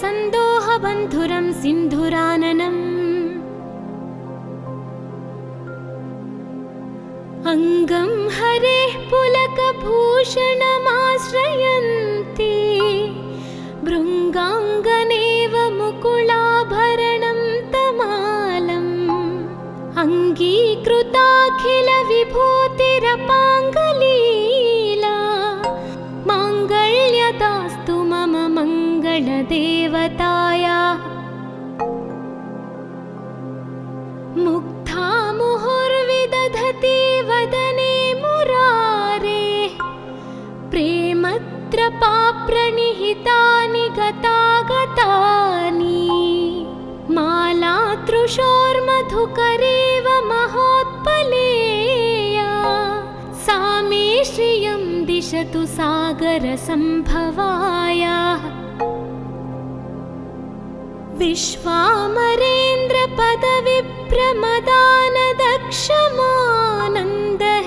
सन्दोहबन्धुरं सिन्धुराननम् अङ्गं हरेः पुलकभूषणमाश्रयन्ति भृङ्गाङ्गनेव मुकुलाभरणं तमालम् अङ्गीकृताखिलविभूतिरपाङ्गलीला माङ्गल्यदास्तु मम मङ्गलदेवतायाः मुग्धा मुहुर्विदधति वदने मुरारेः प्रेमत्रपाप्रणिहितानि गतागतानि मालातृशोर्मधुकरेव महोत्पलेया सा मे श्रियं दिशतु सागरसम्भवायाः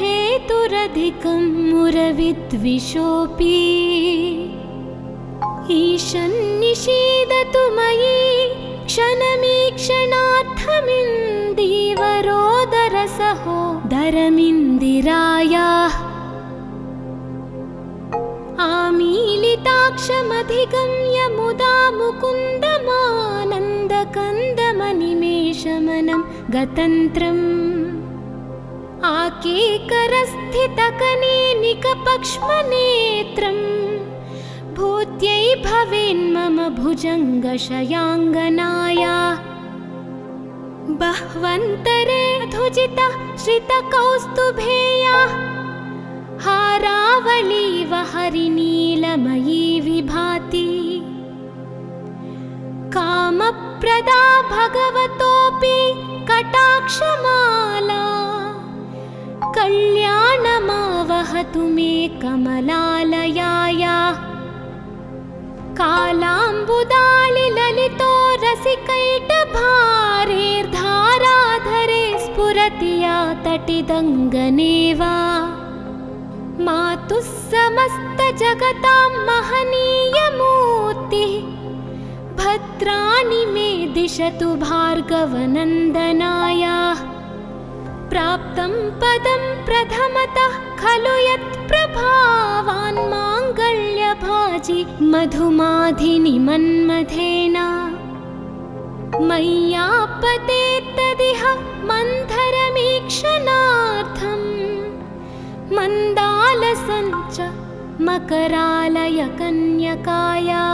विश्वामरेन्द्रपदविप्रमदानदक्षमानन्दहेतुरधिकं मुरविद्विषोऽपि ईशन्निषीदतु मयि क्षणमीक्षणार्थमिन्दीवरोदरसहोदरमिन्दिरायाः आमीलिताक्षमधिगम्य मुदा मुकुन्दमानन्दकन्दमनिमेषमनं गतन्त्रम् आकेकरस्थितकनेनिकपक्ष्मनेत्रम् भूत्यै भवेन्मम भुजङ्गशयाङ्गनाया बह्वन्तरे धुजितः श्रितकौस्तुभेया हारावलीव हरिनीलमयी विभाति कामप्रदा भगवतोऽपि कटाक्षमाला कल्याणमावहतु मे कमलालयाया कालाम्बुदालिललितो रसिकैटभारेर्धाराधरे स्फुरति या तटिदङ्गनेवा मातुः समस्तजगतां महनीयमूर्तिः भद्राणि मे दिशतु भार्गवनन्दनायाः प्राप्तं पदं प्रथमतः खलु यत्प्रभावान् माङ्गल्यभाजि मधुमाधिनि मन्मथेन मय्यापतेत्तदिह मन्थरमीक्षणार्थम् मन्दालसञ्च मकरालयकन्यकाया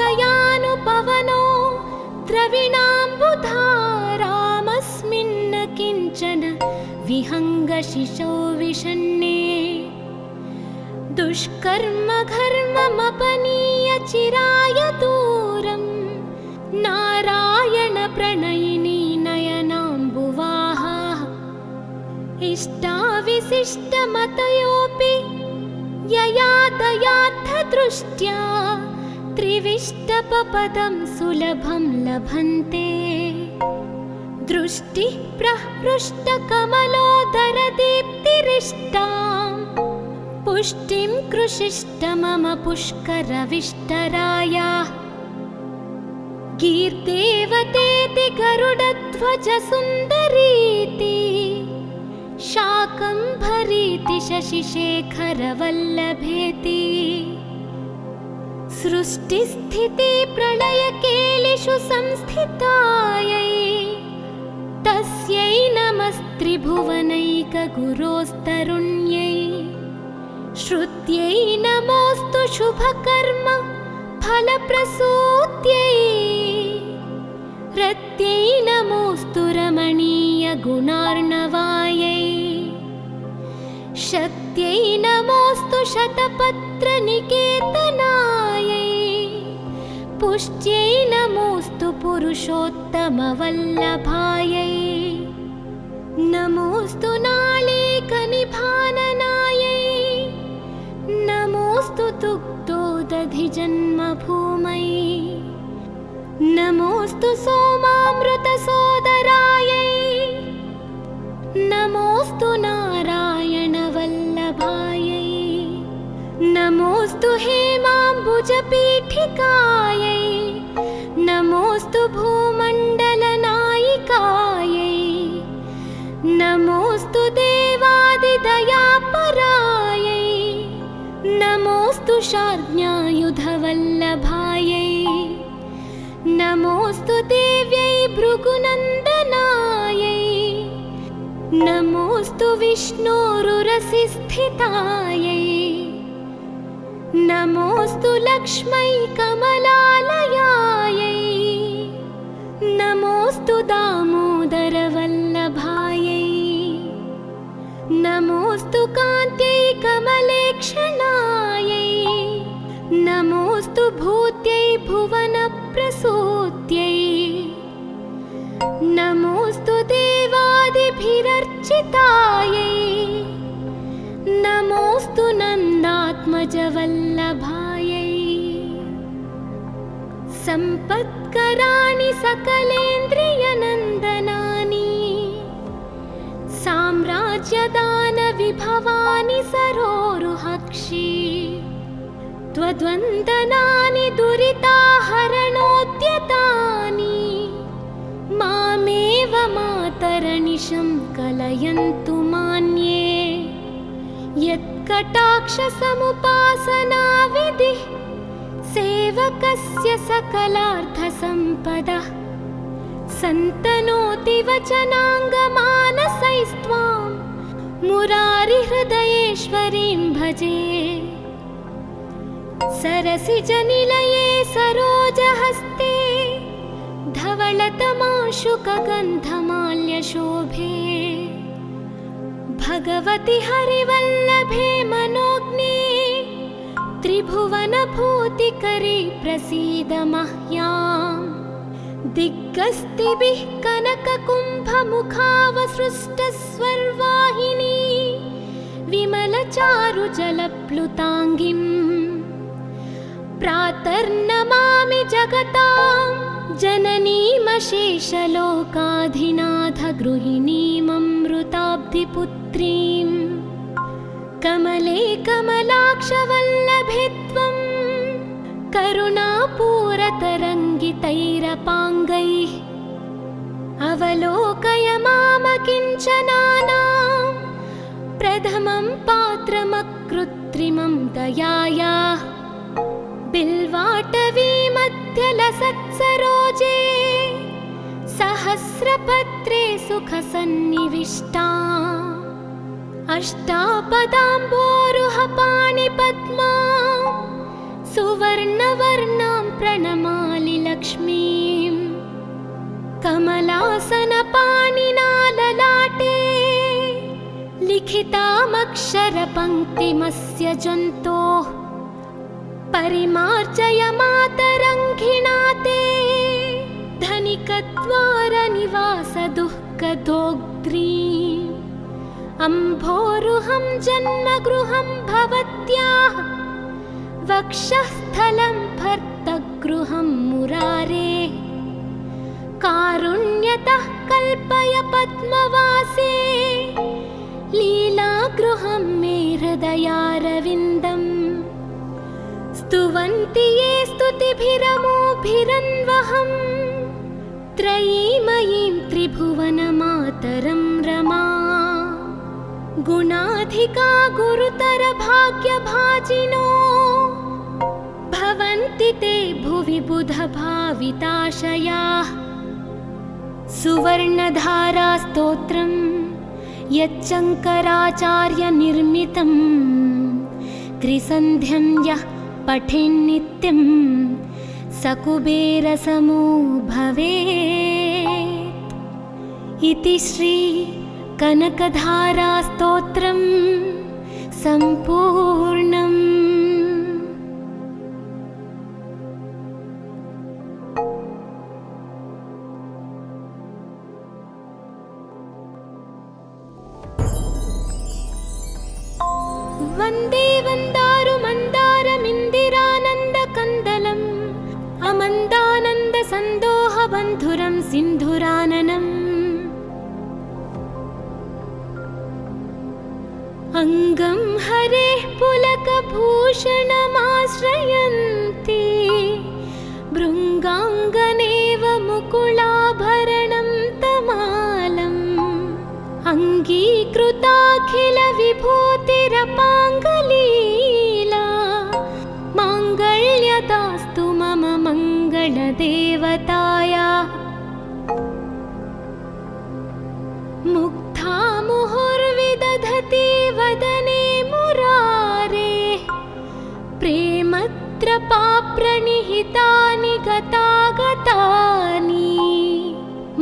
दद्याद्दयानुपवनो द्रविणाम्बुधारामस्मिन्न किञ्चन विहङ्गशिशौ विषण्णे दुष्कर्मघर्ममपनीय चिराय दूरं नारायणप्रणयिनी नयनाम्बुवाहा इष्टाविशिष्टमतयोऽपि यया दयार्थदृष्ट्या त्रिविष्टपपदं सुलभं लभन्ते दृष्टिः प्रहृष्टकमलोदरदीप्तिरिष्टां पुष्टिं कृषिष्ट मम पुष्करविष्टरायाः गीर्देवतेति गरुडध्वजसुन्दरीति शाकम्भरीति शशिशेखरवल्लभेति सृष्टिस्थितिप्रलयकेलिषु संस्थितायै तस्यै नमस्त्रिभुवनैकगुरोस्तरुण्यै श्रुत्यै नमोऽस्तु शुभकर्म फलप्रसूत्यै रत्यै नमोऽस्तु रमणीयगुणार्णवायै शक्त्यै नमोऽस्तु शतपत्रनिकेतनायै पुष्ट्यै नमोऽस्तु पुरुषोत्तमवल्लभायै नमोऽस्तु नालीकनिभाननायै नमोऽस्तु दुग्धोदधिजन्मभूमै नमोऽस्तु सोमामृतसोदरायै नमोऽस्तु नारायणवल्लभायै नमो नमोऽस्तु हेमाम्बुजपीठिकायै नमोऽस्तु भूमण्डलनायिकायै नमोऽस्तु देवादिदयापरायै नमोऽस्तु शार्ङ्ग्यायुधवल्लभायै नमोऽस्तु देव्यै भृगुनन्दनायै नमोऽस्तु विष्णोरुरसिस्थितायै नमोऽस्तु लक्ष्मै कमलालयायै नमोऽस्तु दामोदरवल्लभायै नमोऽस्तु कान्त्यै कमलेक्षणायै नमोऽस्तु भूत्यै भुवनप्रसूत्यै नमोऽस्तु देवादिभिरर्चितायै नमोऽस्तु नन्दात्मजवल्लभायै सम्पत्कराणि सकलेन्द्रियनन्दनानि साम्राज्यदानविभवानि सरोरुहक्षि त्वद्वन्दनानि दुरिताहरणोद्यतानि मामेव मातरनिशं कलयन्तु मान्ये यत्कटाक्षसमुपासनाविधिः सेवकस्य सकलार्थसम्पदः सन्तनोति वचनाङ्गमानसैस्त्वां मुरारिहृदयेश्वरीं भजे सरसिजनिलये सरोजहस्ते धवलतमाशुकगन्धमाल्यशोभे भगवति हरिवल्लभे मनोज्ञे त्रिभुवनभूतिकरी प्रसीद मह्याम् दिग्गस्तिभिः कनककुम्भमुखावसृष्टस्वर्वाहिनी विमलचारुजलप्लुताङ्गिम् प्रातर्नमामि जगतां जननीमशेषलोकाधिनाथगृहिणीममृताब्धिपुत्रीं कमले कमलाक्षवल्लभे त्वं करुणापूरतरङ्गितैरपाङ्गैः अवलोकय मामकिञ्चनानां प्रथमं पात्रमकृत्रिमं दयायाः बिल्वाटवीमध्यलसत्सरोजे सहस्रपत्रे सुखसन्निविष्टा अष्टापदाम्बोरुहपाणिपद्मा सुवर्णवर्णां प्रणमामि लक्ष्मीम् कमलासनपाणिना ललाटे लिखितामक्षरपङ्क्तिमस्य जन्तोः परिमार्जय मातरङ्घिणा ते धनिकद्वारनिवासदुःखदोग्ध्रीम् अम्भोरुहं जन्मगृहं भवत्याः वक्षःस्थलं भर्तगृहं मुरारेः कारुण्यतः कल्पय पद्मवासे लीलागृहं मे हृदयारविन्दम् स्तुवन्ति ये स्तुतिभिरमोभिरन्वहं त्रयीमयीं त्रिभुवनमातरं रमा गुणाधिका गुरुतरभाग्यभाजिनो भवन्ति ते भुवि बुधभाविताशयाः सुवर्णधारास्तोत्रं यच्चङ्कराचार्यनिर्मितं त्रिसन्ध्यं यः पठेन्नित्यं सकुबेरसमो भवेत् इति श्री कनकधारास्तोत्रं सम्पूर्णम्। वन्दे वन्दारुमन्दारमिन्दिरानन्दकन्दलम् अमन्दानन्दसन्दोहबन्धुरं सिन्धुराननम् अङ्गं हरेः पुलक तिलकभूषणमाश्रयन्ति भृङ्गाङ्गनेव मुकुलाभरणं तमालम् अङ्गीकृताखिलविभूतिरपाङ्गलीला माङ्गल्यदास्तु मम मङ्गलदेवतायाः मुग्धा मुहुर्विदधति वदने मुरारेः प्रेमत्रपाप्रणिहितानि गतागतानि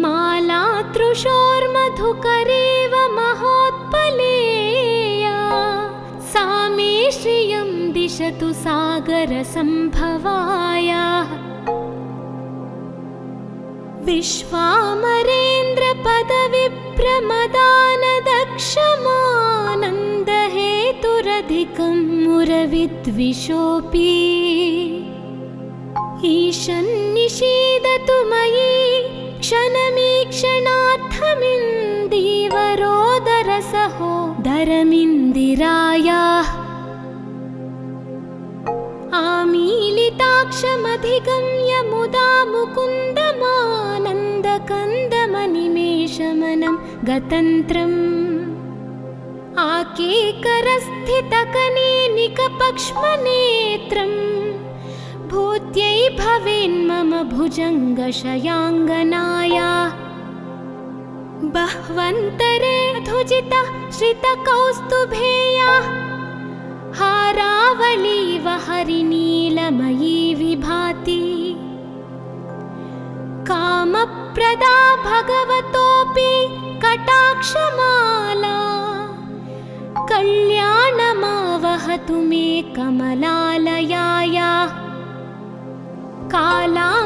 मालातृशोर्मधुकरेव महोत्पलेया सा मे श्रियं दिशतु सागरसम्भवायाः विश्वामरेन्द्रपदविप्रमदानदक्षमानन्दहेतुरधिकं मुरविद्विषोऽपि ईशन्निषीदतु मयि क्षणमीक्षणार्थमिन्दीवरोदरसहोदरमिन्दिरायाः आमीलिताक्षमधिगम्य मुदा मुकुन्दमानन्दकन्दमनिमेषमनं गतन्त्रम् आकेकरस्थितकनेनिकपक्ष्मनेत्रम् भूत्यै भवेन्मम भुजङ्गशयाङ्गनायाः बह्वन्तरे धुजितः श्रितकौस्तुभेयाः हारावलीव हरिनीलमयी विभाति कामप्रदा भगवतोऽपि कटाक्षमाला कल्याणमावहतु मे कमलालयायाः कालाम्बुदालिललितो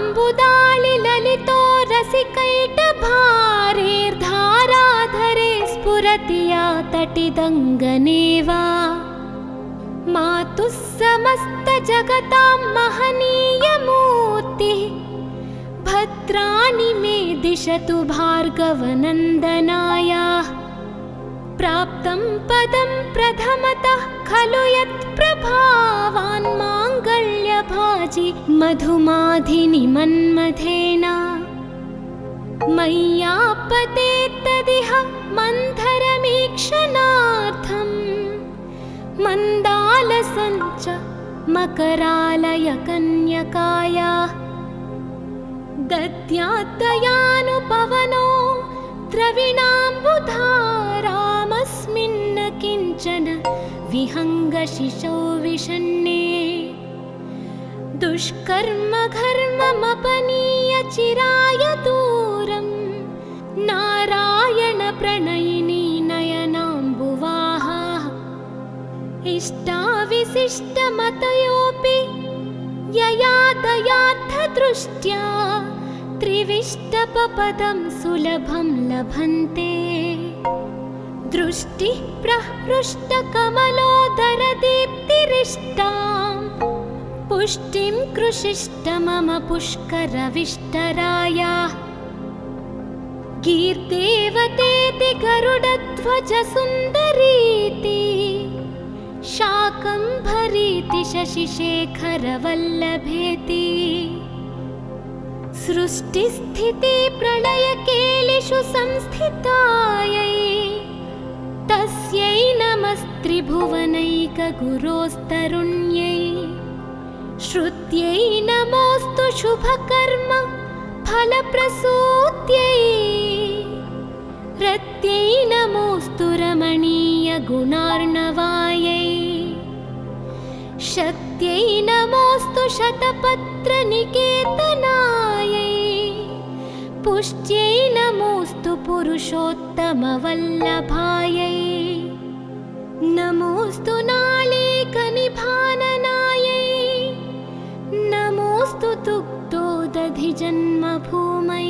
रसिकैटभारेर्धाराधरे स्फुरति या तटिदङ्गनेव मातुः समस्तजगतां महनीयमूर्तिः भद्राणि मे दिशतु भार्गवनन्दनायाः प्राप्तं पदं प्रथमतः खलु यत्प्रभावान् माङ्गल्यभाजि मधुमाधिनि मन्मथेन मय्यापतेत्तदिह मन्थरमीक्षणार्थम् मन्दालसञ्च मकरालयकन्यकायाः दद्याद्दयानुपवनो द्रविणाम्बुधारामस्मिन्न किञ्चन विहङ्गशिशौ विषण्णे दुष्कर्म घर्ममपनीय चिराय दूरं नारायणप्रणयिनी नयनाम्बुवाहाः इष्टाविशिष्टमतयोऽपि यया दयार्थदृष्ट्या त्रिविष्टपपदं सुलभं लभन्ते दृष्टिः प्रहृष्टकमलोदरदीप्तिरिष्टां पुष्टिं कृषिष्ट मम पुष्करविष्टरायाः कीर्तेवतेति गरुडध्वजसुन्दरीति शाकम्भरीति शशिशेखरवल्लभेति सृष्टिस्थितिप्रलयकेलिषु संस्थितायै तस्यै नमस्त्रिभुवनैकगुरोस्तरुण्यै श्रुत्यै नमोऽस्तु शुभकर्म फलप्रसूत्यै रत्यै नमोऽस्तु रमणीयगुणार्णवायै शक्त्यै नमोऽस्तु शतपत्रनिकेतनायै पुष्ट्यै नमोऽस्तु पुरुषोत्तमवल्लभायै नमोऽस्तु नालीकनिभाननायै नमोऽस्तु दुग्धोदधिजन्मभूमै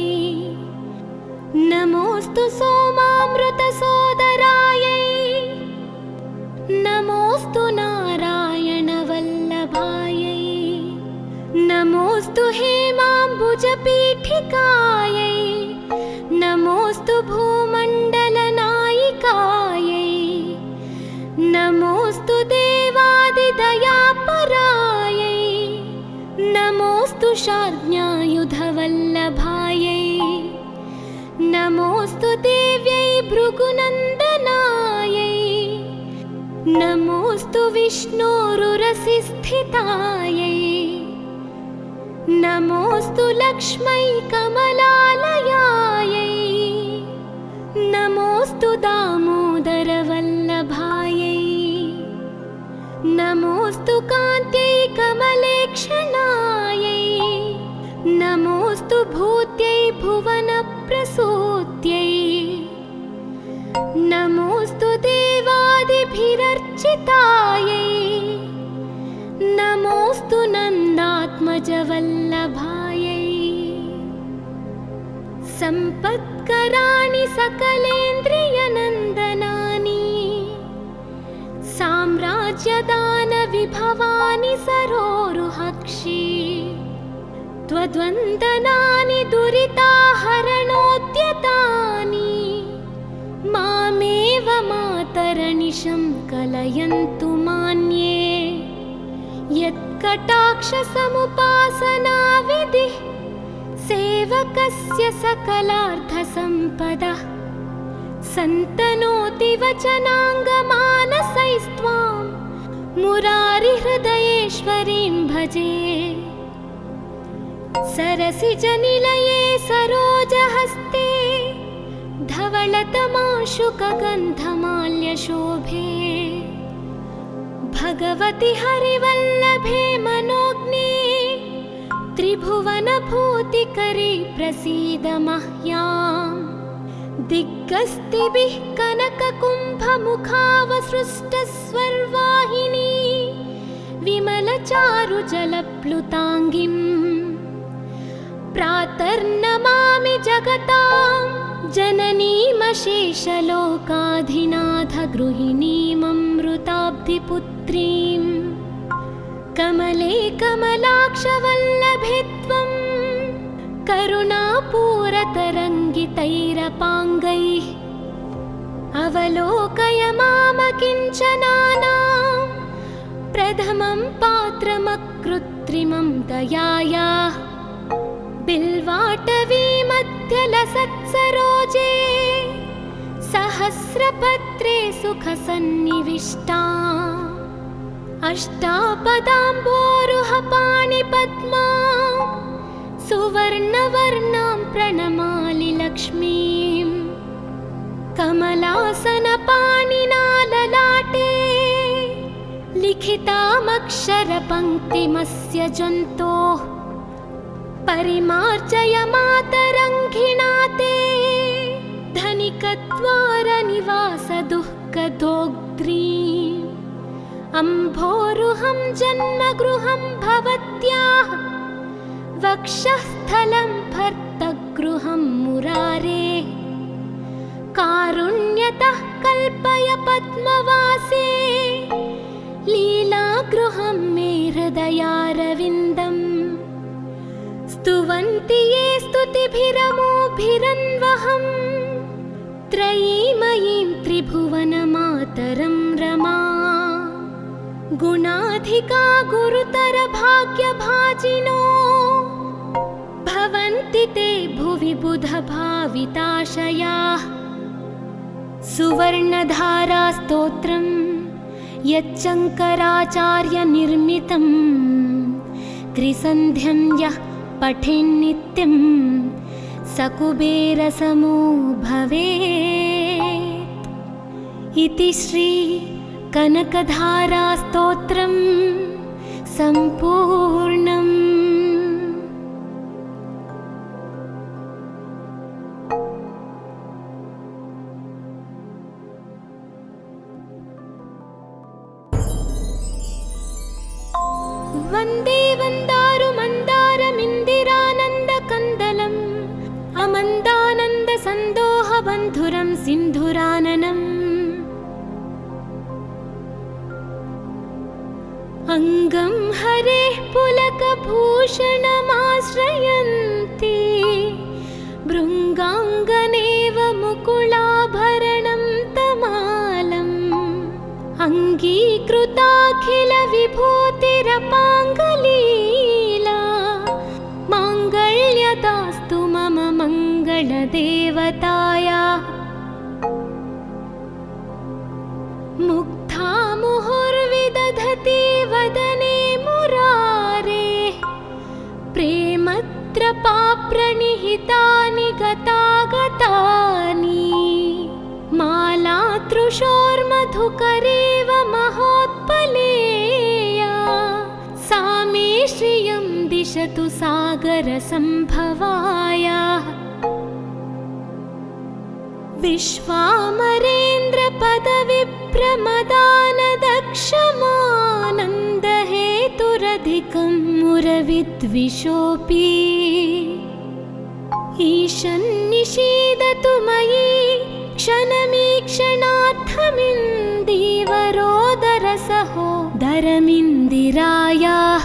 नमोऽस्तु सोमामृतसोदरायै नमोऽस्तु नारायणवल्लभायै नमोऽस्तु हेमाम्बुजपीठिकायै नमोऽस्तु भूमण्डलनायिकायै नमोऽस्तु देवादिदेवतायै शार्ङ्ग्यायुधवल्लभायै नमोऽस्तु देव्यै भृगुनन्दनायै नमोऽस्तु विष्णोरुरसिस्थितायै नमोऽस्तु लक्ष्मै कमलालयायै नमोऽस्तु दामोदरवल्लभायै नमोऽस्तु कान्त्यै कमलेक्षणायै नमोऽस्तु भूत्यै भुवनप्रसूत्यै नमोऽस्तु देवादिभिरर्चितायै नमोऽस्तु नन्दात्मजवल्लभायै सम्पत्कराणि सकलेन्द्रियनन्दनानि साम्राज्यदानविभवानि सरोरुहक्षि त्वद्वन्दनानि दुरिताहरणोद्यतानि मामेव मातरनिशं कलयन्तु मान्ये यत्कटाक्षसमुपासनाविधिः सेवकस्य सकलार्थसम्पदः सन्तनोति वचनाङ्गमानसैस्त्वां मुरारिहृदयेश्वरीं भजे सरसिजनिलये सरोजहस्ते धवलतमाशुकगन्धमाल्यशोभे भगवति हरिवल्लभे मनोज्ञे त्रिभुवनभूतिकरी प्रसीद मह्याम् दिग्गस्तिभिः कनककुम्भमुखावसृष्टस्वर्वाहिनी विमलचारुजलप्लुताङ्गिम् प्रातर्नमामि जगतां जननीमशेषलोकाधिनाथगृहिणीममृताब्धिपुत्रीं कमले कमलाक्षवल्लभे त्वं करुणापूरतरङ्गितैरपाङ्गैः अवलोकय मामकिञ्चनानां प्रथमं पात्रमकृत्रिमं दयायाः बिल्वाटवीमध्यलसत्सरोजे सहस्रपत्रे सुखसन्निविष्टा अष्टापदाम्बोरुहपाणिपद्मा सुवर्णवर्णां प्रणमामि लक्ष्मीं कमलासनपाणिना ललाटे लिखितामक्षरपङ्क्तिमस्य जन्तोः परिमार्जय मातरङ्घिणा ते धनिकद्वारनिवासदुःखदोग्ध्रीम् अम्भोरुहं जन्मगृहं भवत्याः वक्षःस्थलं भर्तगृहं मुरारेः कारुण्यतः कल्पय पद्मवासे लीलागृहं मे हृदयारविन्दम् स्तुवन्ति ये स्तुतिभिरमोभिरन्वहं त्रयीमयीं त्रिभुवनमातरं रमा गुणाधिका गुरुतरभाग्यभाजिनो भवन्ति ते भुवि बुधभाविताशयाः सुवर्णधारास्तोत्रं यच्चङ्कराचार्यनिर्मितं त्रिसन्ध्यं यः पठेन्नित्यं सकुबेरसमो भवेत् इति श्री कनकधारास्तोत्रं सम्पूर्णम्। वन्दे वन्दारुमन्दारमिन्दिरानन्दकन्दलम् अमन्दानन्दसन्दोहबन्धुरं सिन्धुराननम् अङ्गं हरेः पुलकभूषणमाश्रयन्ति भृङ्गाङ्गनेव मुकुलाभरणं तमालम् अङ्गीकृताखिलविभूतिरपाङ्गलीला पाप्रणिहितानि गतागतानि मालातृशोर्मधुकरेव महोत्पलेया सा मे श्रियं दिशतु सागरसम्भवायाः विश्वामरेन्द्रपदविभ्रमदानदक्षमानन्दहेतुरधिकं मुरविद्विषोऽपि ईशन्निषीदतु मयि क्षणमीक्षणार्थमिन्दीवरोदरसहोदरमिन्दिरायाः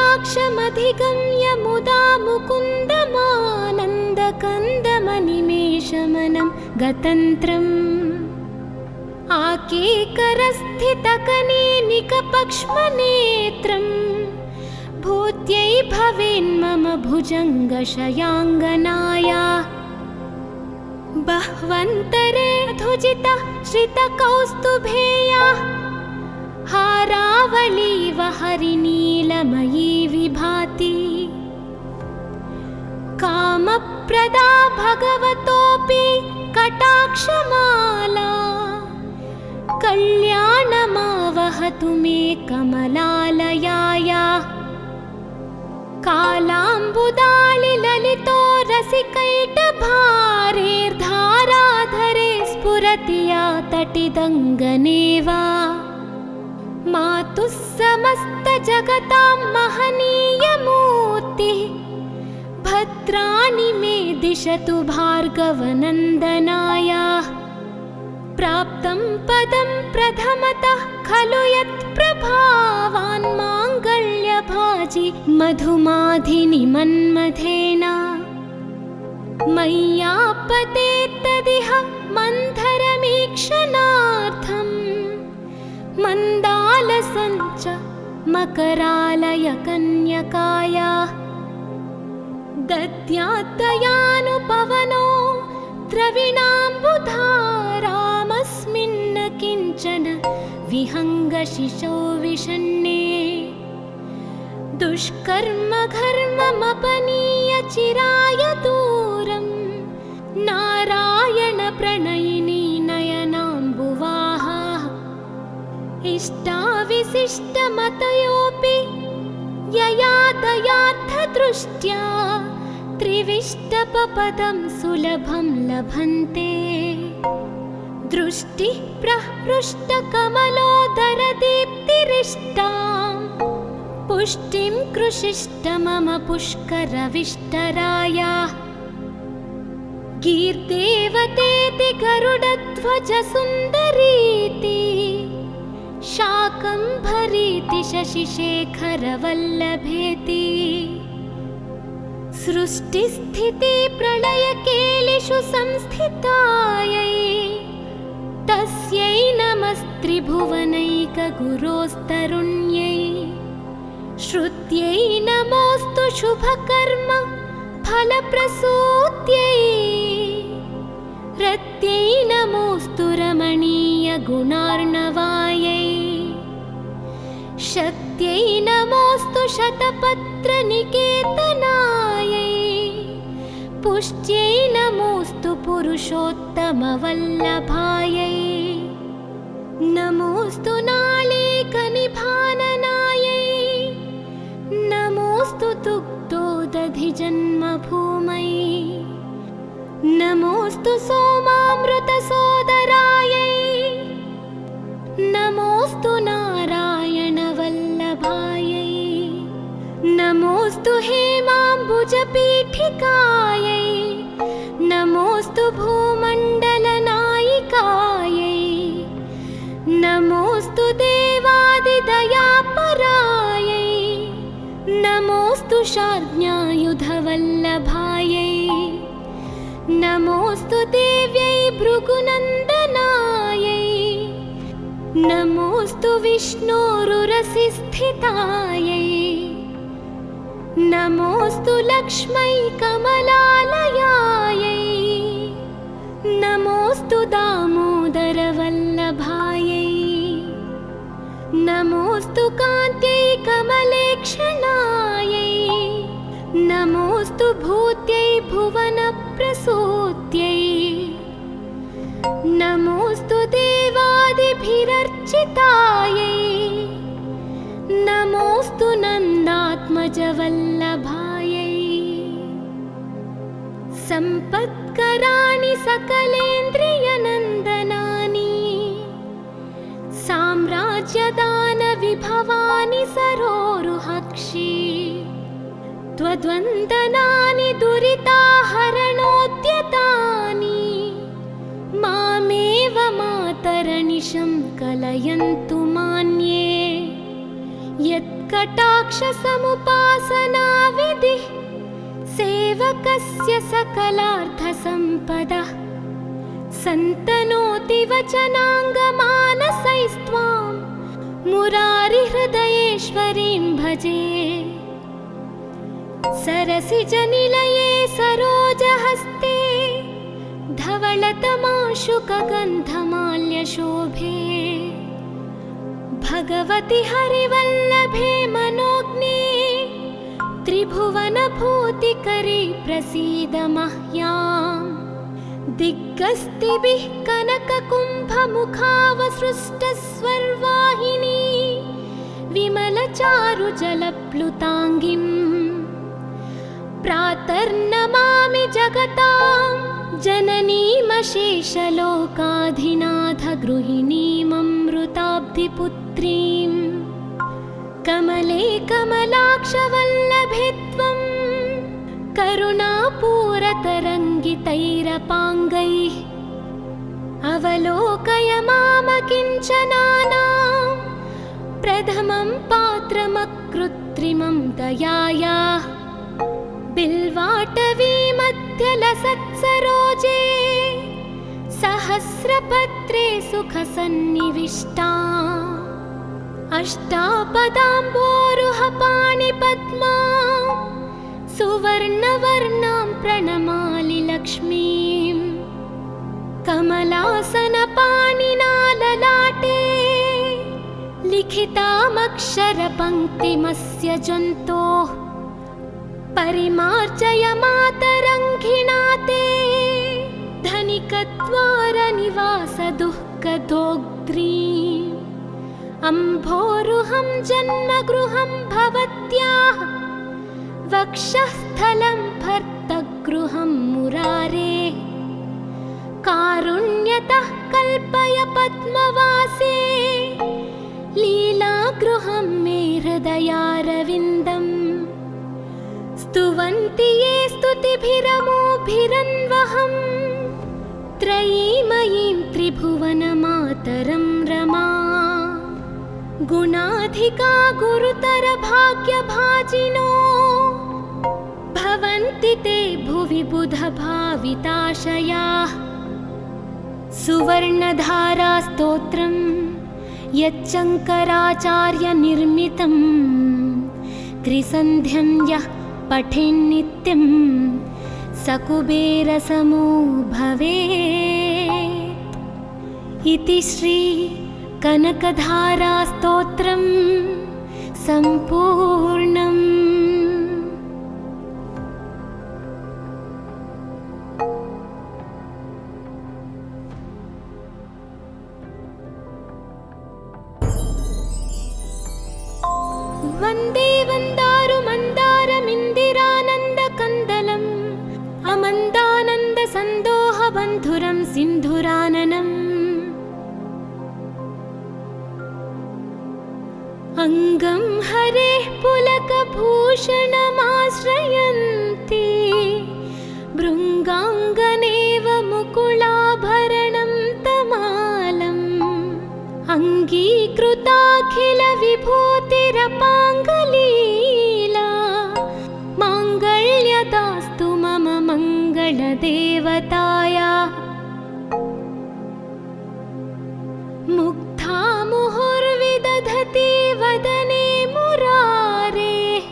आमीलिताक्षमधिगम्य मुदा मुकुन्दमानन्दकन्दमनिमेषमनं गतन्त्रम् आकेकरस्थितकनेनिकपक्ष्मनेत्रम् भूत्यै भवेन्मम भुजङ्गशयाङ्गनाया बह्वन्तरे धुजितः श्रितकौस्तुभेया हारावलीव हरिनीलमयी विभाति कामप्रदा भगवतोऽपि कटाक्षमाला कल्याणमावहतु मे कमलालयाया कालाम्बुदालिललितो रसिकैटभारेर्धाराधरे स्फुरति या तटिदङ्गनेव मातुः समस्तजगतां महनीयमूर्तिः भद्राणि मे दिशतु भार्गवनन्दनाया प्राप्तं पदं प्रथमतः खलु यत्प्रभावान् माङ्गल्यभाजि मधुमाधिनि मन्मथेन मय्यापतेत्तदिह मन्थरमीक्षणार्थम् मन्दालसञ्च मकरालयकन्यकाया दद्यात्तयानुपवनो द्रविणाम्बुधारामस्मिन्न किञ्चन विहङ्गशिशौ विषण्णे दुष्कर्मघर्ममपनीय चिराय दूरं नारायणप्रणयिनी नयनाम्बुवाहा इष्टाविशिष्टमतयोऽपि यया दयार्थदृष्ट्या त्रिविष्टपपदं सुलभं लभन्ते दृष्टिः प्रहृष्टकमलोदरदीप्तिरिष्टां पुष्टिं कृषिष्ट मम पुष्करविष्टराया गीर्देवतेति गरुडध्वजसुन्दरीति शाकम्भरीति शशिशेखरवल्लभेति सृष्टिस्थितिप्रलयकेलिषु संस्थितायै तस्यै नमस्त्रिभुवनैकगुरोस्तरुण्यै श्रुत्यै नमोऽस्तु शुभकर्म फलप्रसूत्यै रत्यै नमोऽस्तु रमणीयगुणार्णवायै शक्त्यै नमोऽस्तु शतपत्रनिकेतनायै पुष्ट्यै नमोऽस्तु पुरुषोत्तमवल्लभायै नमोऽस्तु नालीकनिभाननायै नमोऽस्तु दुग्धोदधिजन्मभूमै नमोऽस्तु सोमामृतसोदरायै नमोऽस्तु नारायणवल्लभायै नमोऽस्तु हेमाम्बुजपीठिकायै नमोऽस्तु भूमण्डलनायिकायै नमोऽस्तु देवादिदयापरायै नमोऽस्तु शार्ङ्ग्यायुधवल्लभायै नमोऽस्तु देव्यै भृगुनन्दनायै नमोऽस्तु विष्णोरुरसिस्थितायै नमोऽस्तु लक्ष्मै कमलालयायै नमोऽस्तु दामोदरवल्लभायै नमोऽस्तु कान्त्यै कमलेक्षणायै नमोऽस्तु भूत्यै भुवनप्रसूत्यै नमोऽस्तु देवादिभिरर्चितायै नमोऽस्तु नन्दात्मजवल्लभायै सम्पत्कराणि सकलेन्द्रियनन्दनानि साम्राज्यदानविभवानि सरोरुहक्षि त्वद्वन्दनानि दुरिताहरणोद्यतानि मामेव मातरनिशं कलयन्तु मान्ये यत्कटाक्षसमुपासनाविधिः सेवकस्य सकलार्थसम्पदः सन्तनोति वचनाङ्गमानसैस्त्वां मुरारिहृदयेश्वरीं भजे सरसिजनिलये सरोजहस्ते धवलतमाशुकगन्धमाल्यशोभे भगवति हरिवल्लभे मनोज्ञे त्रिभुवनभूतिकरी प्रसीद मह्याम् दिग्गस्तिभिः कनककुम्भमुखावसृष्टस्वर्वाहिनी विमलचारुजलप्लुताङ्गिम् प्रातर्नमामि जगतां जननीमशेषलोकाधिनाथगृहिणीममृताब्धिपुत्रीं कमले कमलाक्षवल्लभे त्वं करुणापूरतरङ्गितैरपाङ्गैः अवलोकय मामकिञ्चनानां प्रथमं पात्रमकृत्रिमं दयायाः बिल्वाटवीमध्यलसत्सरोजे सहस्रपत्रे सुखसन्निविष्टा अष्टापदाम्बोरुहपाणिपद्मा सुवर्णवर्णां प्रणमामि लक्ष्मीं कमलासनपाणिना ललाटे लिखितामक्षरपङ्क्तिमस्य जन्तोः परिमार्जय मातरङ्घिणा ते धनिकद्वारनिवासदुःखदोग्ध्रीम् अम्भोरुहं जन्मगृहं भवत्याः वक्षःस्थलं भर्तगृहं मुरारेः कारुण्यतः कल्पय पद्मवासे लीलागृहं मे हृदयारविन्दम् स्तुवन्ति ये स्तुतिभिरमोभिरन्वहं त्रयीमयीं त्रिभुवनमातरं रमा गुणाधिका गुरुतरभाग्यभाजिनो भवन्ति ते भुवि बुधभाविताशयाः सुवर्णधारास्तोत्रं यच्चङ्कराचार्यनिर्मितं त्रिसन्ध्यं यः पठेन्नित्यं सकुबेरसमो भवेत् इति श्री कनकधारास्तोत्रं सम्पूर्णम्। वन्दे वन्दारुमन्दारमिन्दिरानन्दकन्दलम् अमन्दानन्दसन्दोहबन्धुरं सिन्धुराननम् अङ्गं हरेः पुलकभूषणमाश्रयन्ति भृङ्गाङ्गनेव मुकुलाभरणं तमालम् अङ्गीकृताखिलविभूतिरपाङ्गलीला माङ्गल्यदास्तु मम मङ्गलदेवतायाः मुग्धा मुहुर्विदधति वदने मुरारेः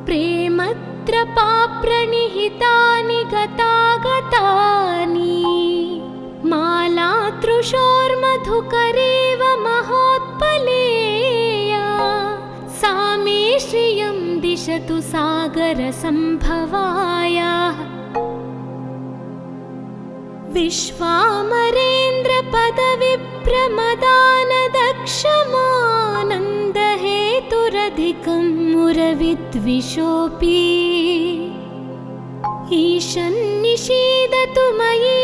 प्रेमत्रपाप्रणिहितानि गतागतानि मालातृशोर्मधुकरेव महोत्पले दिशतु सागरसम्भवायाः विश्वामरेन्द्रपदविप्रमदानदक्षमानन्दहेतुरधिकं मुरविद्विषोऽपि ईशन्निषीदतु मयि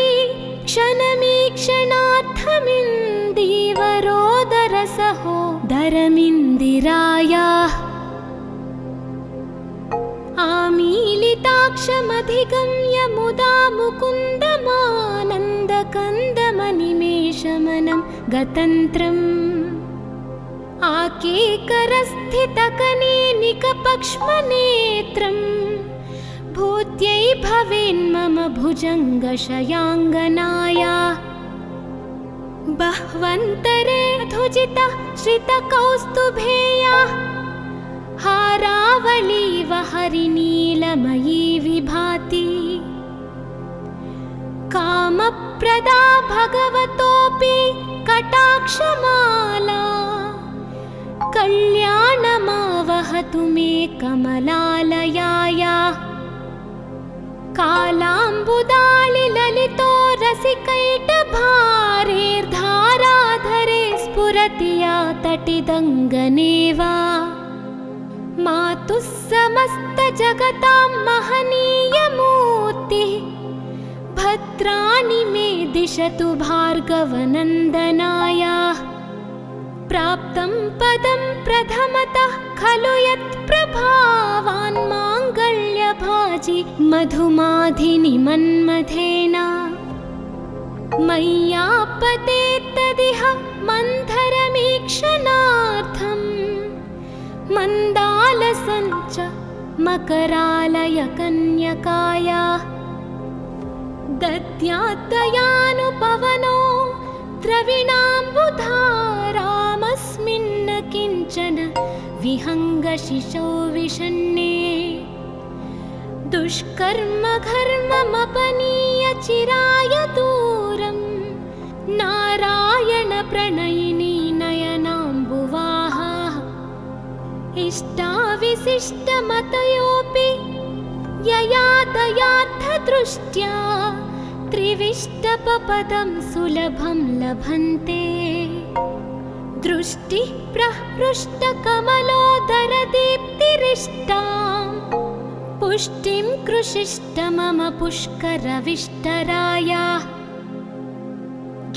क्षणमीक्षणार्थमिन्दीवरोदरसहोदरमिन्दिरायाः आमीलिताक्षमधिगम्य मुदा मुकुन्दमानन्दकन्दमनिमेषमनं गतन्त्रम् आकेकरस्थितकनेनिकपक्ष्मनेत्रम् भूत्यै भवेन्मम भुजङ्गशयाङ्गनाया बह्वन्तरे धुजितः श्रितकौस्तुभेया हारावलीव हरिनीलमयी विभाति कामप्रदा भगवतोऽपि कटाक्षमाला कल्याणमावहतु मे कमलालयाया कालाम्बुदालिललितो रसिकैटभारेर्धाराधरे स्फुरति या तटिदङ्गनेव मातुः समस्तजगतां महनीयमूर्तिः भद्राणि मे दिशतु भार्गवनन्दनाया प्राप्तं पदं प्रथमतः खलु यत्प्रभावान् माङ्गल्यभाजि मधुमाधिनि मन्मथेन मय्यापतेत्तदिह मन्थरमीक्षणार्थम् मन्दालसञ्च मकरालयकन्यकाया दद्यात्तयानुपवनो द्रविणाम्बुधारामस्मिन्न किञ्चन विहङ्गशिशौ विषण्णे दुष्कर्मघर्ममपनीय चिराय दूरं नारायणप्रणयिनी नयनाम्बुवाहा इष्टाविशिष्टमतयोऽपि यया दयार्थदृष्ट्या त्रिविष्टपपदं सुलभं लभन्ते दृष्टिः प्रहृष्टकमलोदरदीप्तिरिष्टां पुष्टिं कृषिष्ट मम पुष्करविष्टराया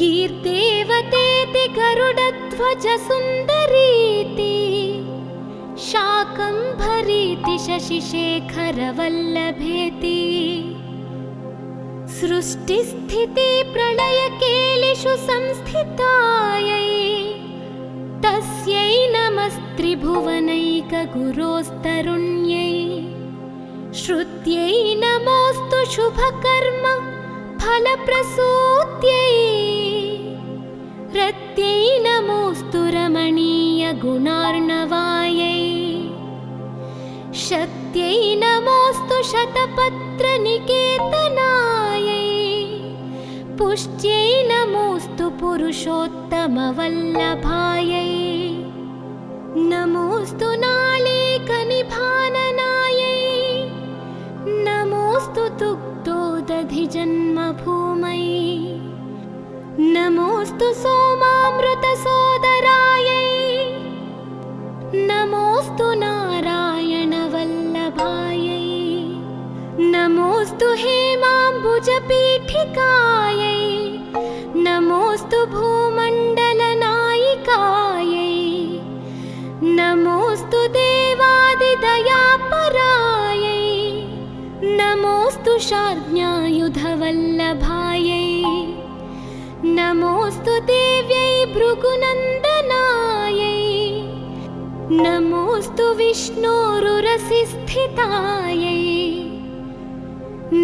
गीर्देवतेति गरुडध्वजसुन्दरीति शाकम्भरीति शशिशेखरवल्लभेति सृष्टिस्थितिप्रलयकेलिषु संस्थितायै तस्यै नमस्त्रिभुवनैकगुरोस्तरुण्यै श्रुत्यै नमोऽस्तु शुभकर्म फलप्रसूत्यै रत्यै नमोऽस्तु रमणीयगुणार्णवायै शक्त्यै नमोऽस्तु शतपत्रनिकेतनायै पुष्ट्यै नमोऽस्तु पुरुषोत्तमवल्लभायै नमोऽस्तु नालीकनिभाननायै नमोऽस्तु दुग्धोदधिजन्मभूमै नमोऽस्तु सोमामृतसोदरायै नमोऽस्तु नारायणवल्लभायै नमोऽस्तु हेमाम्बुजपीठिकायै नमोऽस्तु भूमण्डलनायिकायै नमोऽस्तु देवादिदयापरायै नमोऽस्तु शार्ङ्ग्यायुधवल्लभायै नमोऽस्तु देव्यै भृगुनन्दनायै नमोऽस्तु विष्णोरुरसिस्थितायै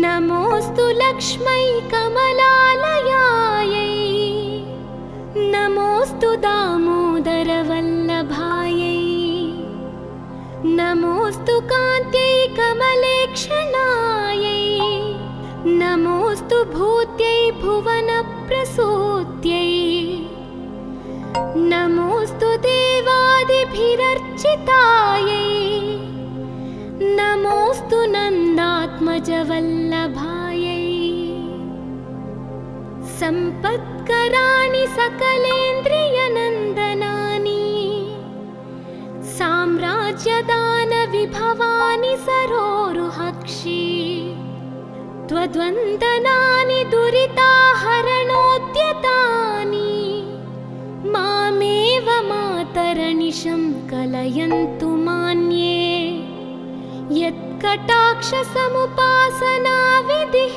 नमोऽस्तु लक्ष्मै कमलालयायै नमोऽस्तु दामोदरवल्लभायै नमोऽस्तु कान्त्यै कमलेक्षणायै नमोऽस्तु भूत्यै भुवनप्रसूत्यै नमोऽस्तु देवादिभिरर्चितायै आत्मजवल्लभायै सम्पत्कराणि सकलेन्द्रियनन्दनानि साम्राज्यदानविभवानि सरोरुहक्षि त्वद्वन्दनानि दुरिताहरणोद्यतानि मामेव मातरनिशं कलयन्तु मान्ये यत्कटाक्षसमुपासना विधिः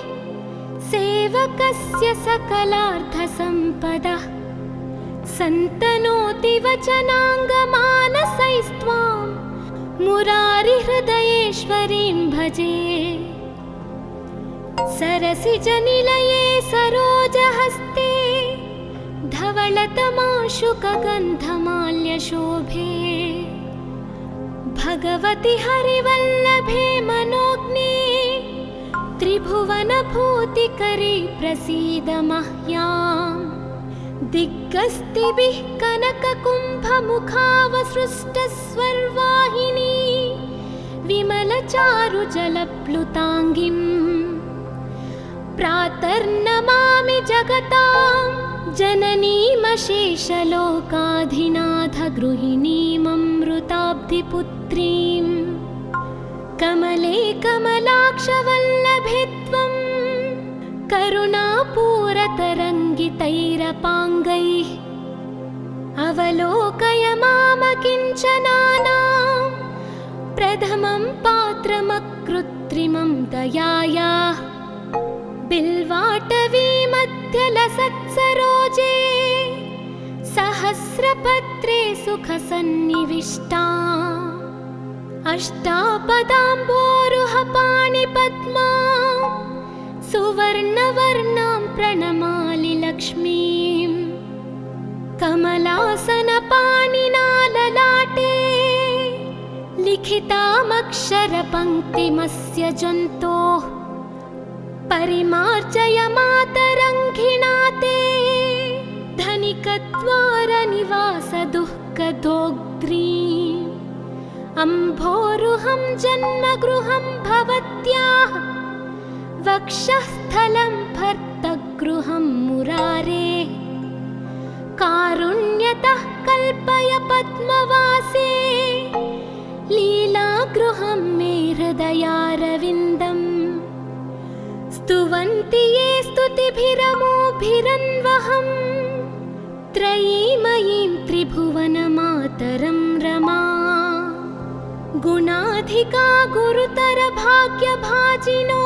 सेवकस्य सकलार्थसम्पदः सन्तनोति वचनाङ्गमानसैस्त्वां मुरारिहृदयेश्वरीं भजे सरसिजनिलये सरोजहस्ते धवलतमाशुकगन्धमाल्यशोभे भगवति हरिवल्लभे मनोज्ञे त्रिभुवनभूतिकरी प्रसीद मह्याम् दिग्गस्तिभिः कनककुम्भमुखावसृष्टस्वर्वाहिनी विमलचारुजलप्लुताङ्गिम् प्रातर्नमामि जगतां जननीमशेषलोकाधिनाथगृहिणीममृताब्धिपुत्रीं कमले कमलाक्षवल्लभे त्वं करुणापूरतरङ्गितैरपाङ्गैः अवलोकय मामकिञ्चनानां प्रथमं पात्रमकृत्रिमं दयायाः बिल्वाटवीमध्यलसत्सरोजे सहस्रपत्रे सुखसन्निविष्टा अष्टापदाम्बोरुहपाणिपद्मा सुवर्णवर्णां प्रणमामि लक्ष्मीं कमलासनपाणिना ललाटे लिखितामक्षरपङ्क्तिमस्य जन्तोः परिमार्जय मातरङ्घिणा ते धनिकद्वारनिवासदुःखदोग्ध्रीम् अम्भोरुहं जन्मगृहं भवत्याः वक्षःस्थलं भर्तगृहं मुरारे कारुण्यतः कल्पय पद्मवासे लीलागृहं मे हृदयारविन्दम् स्तुवन्ति ये स्तुतिभिरमोभिरन्वहं त्रयीमयीं त्रिभुवनमातरं रमा गुणाधिका गुरुतरभाग्यभाजिनो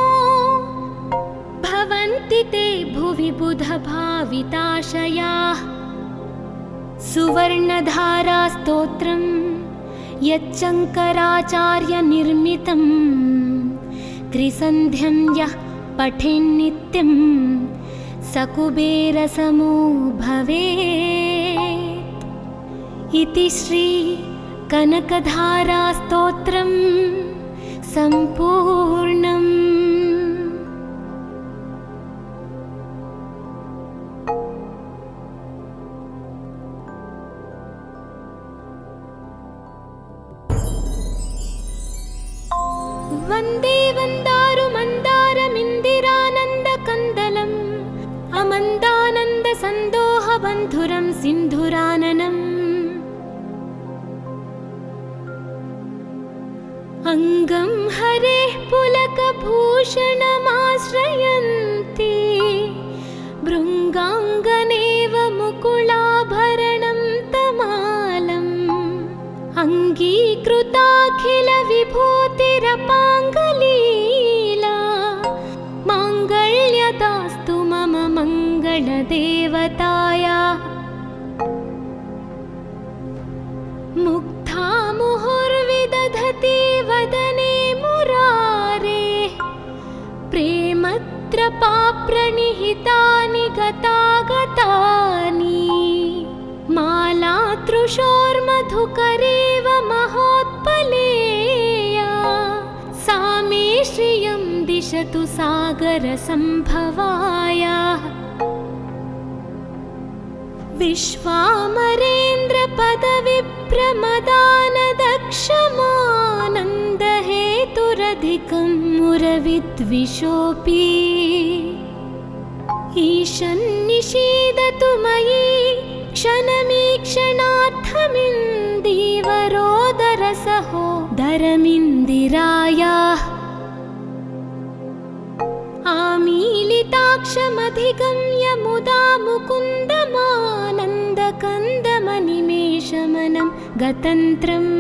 भवन्ति ते भुवि बुधभाविताशयाः सुवर्णधारास्तोत्रं यच्चङ्कराचार्यनिर्मितं त्रिसन्ध्यं यः पठेन्नित्यं सकुबेरसमो भवेत् इति श्री कनकधारास्तोत्रं सम्पूर्णम्। वन्दे वन्दारुमन्दारमिन्दिरानन्दकन्दलम् अमन्दानन्दसन्दोहबन्धुरं सिन्धुराननम् अङ्गं हरेः पुलकभूषणमाश्रयन्ति भृङ्गाङ्गनेव मुकुलाभरणं तमालम् अङ्गीकृताखिलविभूतिरपाङ्गलीला माङ्गल्यदास्तु मम मङ्गलदेवतायाः मुग्धा मुहुर्विदधति वदने मुरारेः प्रेमत्रपाप्रणिहितानि गतागतानि मालातृशोर्मधुकरेव महोत्पलेया सा मे श्रियं दिशतु सागरसम्भवायाः विश्वामरेन्द्रपदविप्रमदानदक्षमानन्दहेतुरधिष्ठात्री तदधिकं मुरविद्विषोऽपि ईशन्निषीदतु मयि क्षणमीक्षणार्थमिन्दीवरोदरसहोदरमिन्दिरायाः आमीलिताक्षमधिगम्य मुदा मुकुन्दमानन्दकन्दमनिमेषमनं गतन्त्रम्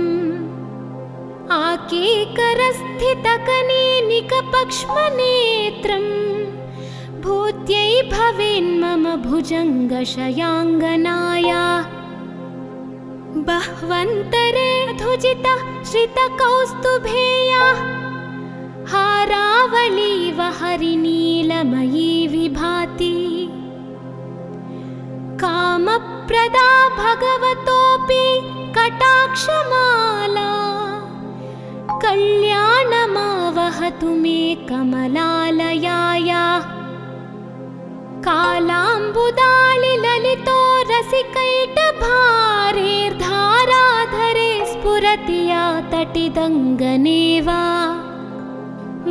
आकेकरस्थितकनेनिकपक्ष्मनेत्रम् भूत्यै भवेन्मम भुजङ्गशयाङ्गनाया बह्वन्तरे धुजितः श्रितकौस्तुभेया हारावलीव हरिनीलमयी विभाति कामप्रदा भगवतोऽपि कटाक्षमाला कल्याणमावहतु मे कमलालयाया कालाम्बुदालिललितो रसिकैटभारेर्धाराधरे स्फुरति या तटिदङ्गनेव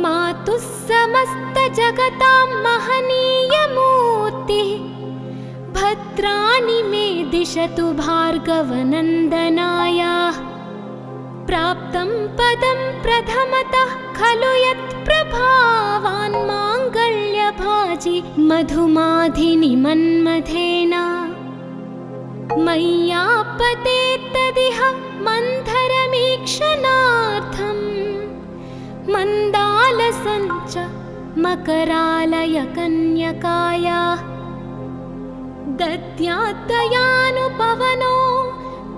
मातुः समस्तजगतां महनीयमूर्तिः भद्राणि मे दिशतु भार्गवनन्दनाया प्राप्तं पदं प्रथमतः खलु यत्प्रभावान् माङ्गल्यभाजि मधुमाधिनि मन्मथेन मय्यापतेत्तदिह मन्थरमीक्षणार्थम् मन्दालसञ्च मकरालयकन्यकाया दद्यात्तयानुपवनो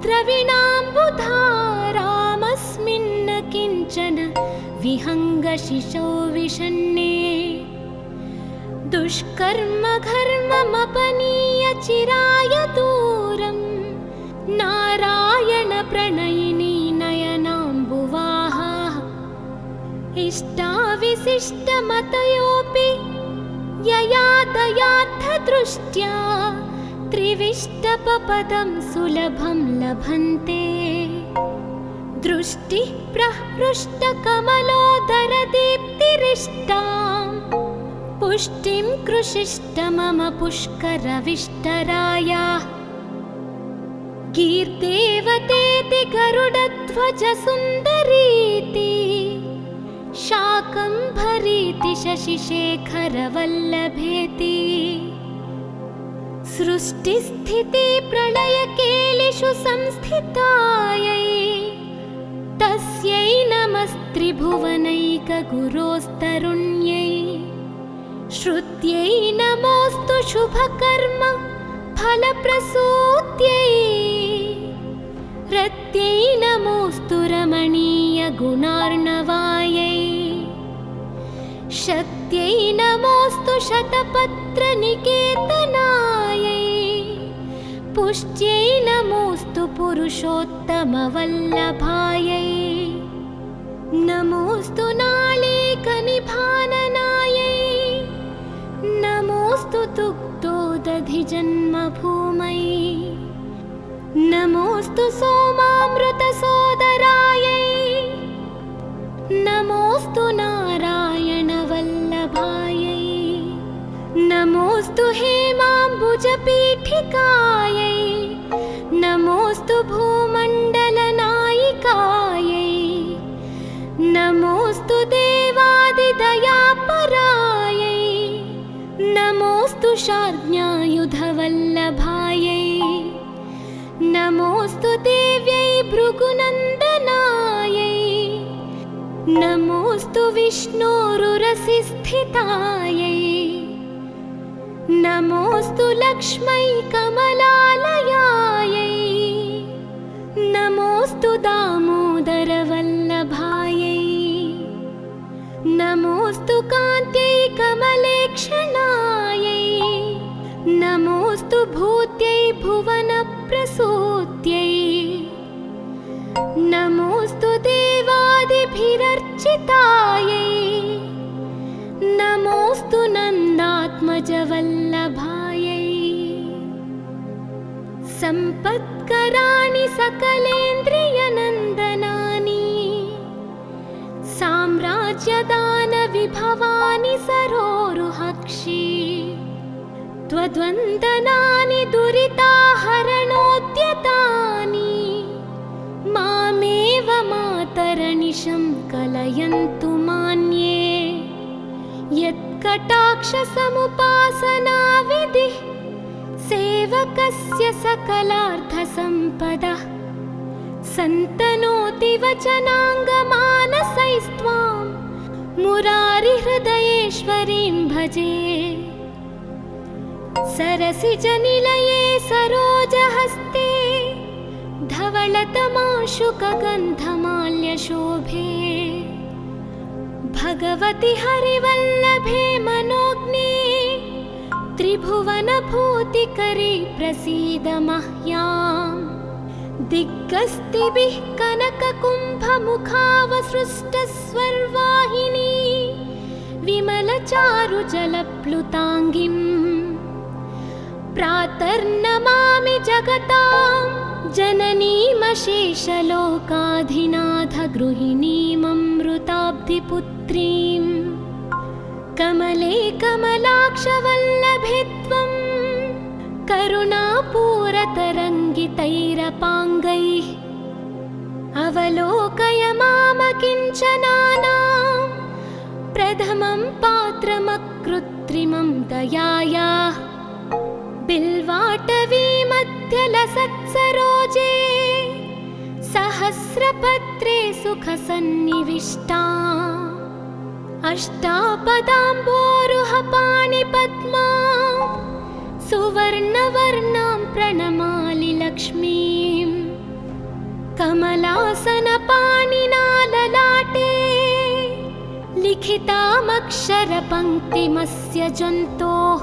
द्रविणाम्बुधारामस्मिन्न किञ्चन विहङ्गशिशौ विषण्णे दुष्कर्मघर्ममपनीय चिराय दूरं नारायणप्रणयिनी नयनाम्बुवाहा इष्टाविशिष्टमतयोऽपि यया दयार्थदृष्ट्या त्रिविष्टपपदं सुलभं लभन्ते दृष्टिः प्रहृष्टकमलोदरदीप्तिरिष्टां पुष्टिं कृषिष्ट मम पुष्करविष्टराया गीर्देवतेति गरुडध्वजसुन्दरीति शाकम्भरीति शशिशेखरवल्लभेति सृष्टिस्थितिप्रलयकेलिषु संस्थितायै तस्यै नमस्त्रिभुवनैकगुरोस्तरुण्यै श्रुत्यै नमोऽस्तु शुभकर्म फलप्रसूत्यै रत्यै नमोऽस्तु रमणीयगुणार्णवायै शक्त्यै नमोऽस्तु शतपत्रनिकेतनायै पुष्ट्यै नमोऽस्तु पुरुषोत्तमवल्लभायै नमोऽस्तु नालीकनिभाननायै नमोऽस्तु दुग्धोदधिजन्मभूमै नमोऽस्तु सोमामृतसोदरायै नमोऽस्तु नारायणवल्लभायै नमोऽस्तु हेमाम्बुजपीठिकायै नमोऽस्तु भूमण्डलनायिकायै नमोऽस्तु देवादिदयापरायै नमोऽस्तु शार्ङ्ग्यायुधवल्लभायै नमोऽस्तु देव्यै भृगुनन्दनायै नमोऽस्तु विष्णोरुरसिस्थितायै नमोऽस्तु लक्ष्मै कमलालयायै नमोऽस्तु दामोदरवल्लभायै नमोऽस्तु कान्त्यै कमलेक्षणायै नमोऽस्तु भूत्यै भुवनप्रसूत्यै नमोऽस्तु देवादिभिरर्चितायै नमोऽस्तु नन्दात्मजवल्लभायै सम्पत्कराणि सकलेन्द्रियनन्दनानि साम्राज्य राज्यदानविभवानि सरोरुहक्षी त्वद्वन्दनानि दुरिताहरणोद्यतानि मामेव मातरनिशं कलयन्तु मान्ये यत्कटाक्षसमुपासनाविधिः सेवकस्य सकलार्थसम्पदः सन्तनोति वचनाङ्गमानसैस्त्वां मुरारिहृदयेश्वरीं भजे। सरसिजनिलये सरोजहस्ते धवलतमाशुकगन्धमाल्यशोभे भगवति हरिवल्लभे मनोज्ञे त्रिभुवनभूतिकरी प्रसीद मह्याम्। दिग्गस्तिभिः कनककुम्भमुखावसृष्टस्वर्वाहिनी विमलचारुजलप्लुताङ्गिम् प्रातर्नमामि जगतां जननीमशेषलोकाधिनाथगृहिणीममृताब्धिपुत्रीम् कमले कमलाक्षवल्लभे त्वं करुणापूरतरङ्गितैरपाङ्गैः अवलोकय मामकिञ्चनानां प्रथमं पात्रमकृत्रिमं दयायाः। बिल्वाटवीमध्यलसत्सरोजे सहस्रपत्रे सुखसन्निविष्टा अष्टापदाम्बोरुहपाणिपद्मा सुवर्णवर्णां प्रणमामि लक्ष्मीं। कमलासनपाणिना ललाटे लिखितामक्षरपङ्क्तिमस्य जन्तोः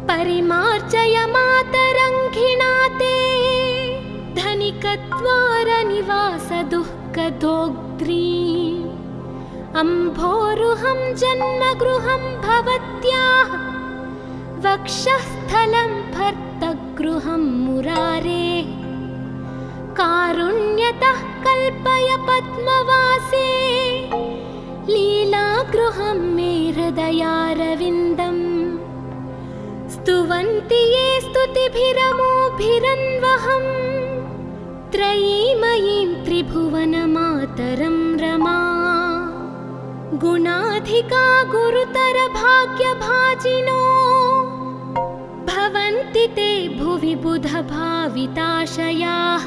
परिमार्जय मातरङ्घिणा ते धनिकद्वारनिवासदुःखदोग्ध्रीम्। अम्भोरुहं जन्मगृहं भवत्याः वक्षःस्थलं भर्तगृहं मुरारे कारुण्यतः कल्पय पद्मवासे लीलागृहं मे हृदयारविन्दम्। स्तुवन्ति ये स्तुतिभिरमोभिरन्वहं त्रयीमयीं त्रिभुवनमातरं रमा। गुणाधिका गुरुतर भाग्यभाजिनो भवन्ति ते भुवि बुधभाविताशयाः।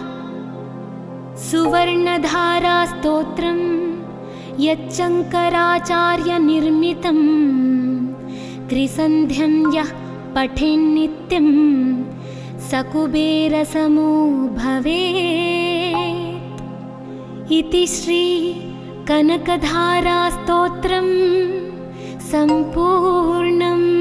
सुवर्णधारा स्तोत्रं यच्चङ्कराचार्यनिर्मितं त्रिसन्ध्यं यः पठेन्नित्यं स कुबेरसमो भवेत्। इति श्री कनकधारा स्तोत्रं सम्पूर्णम्।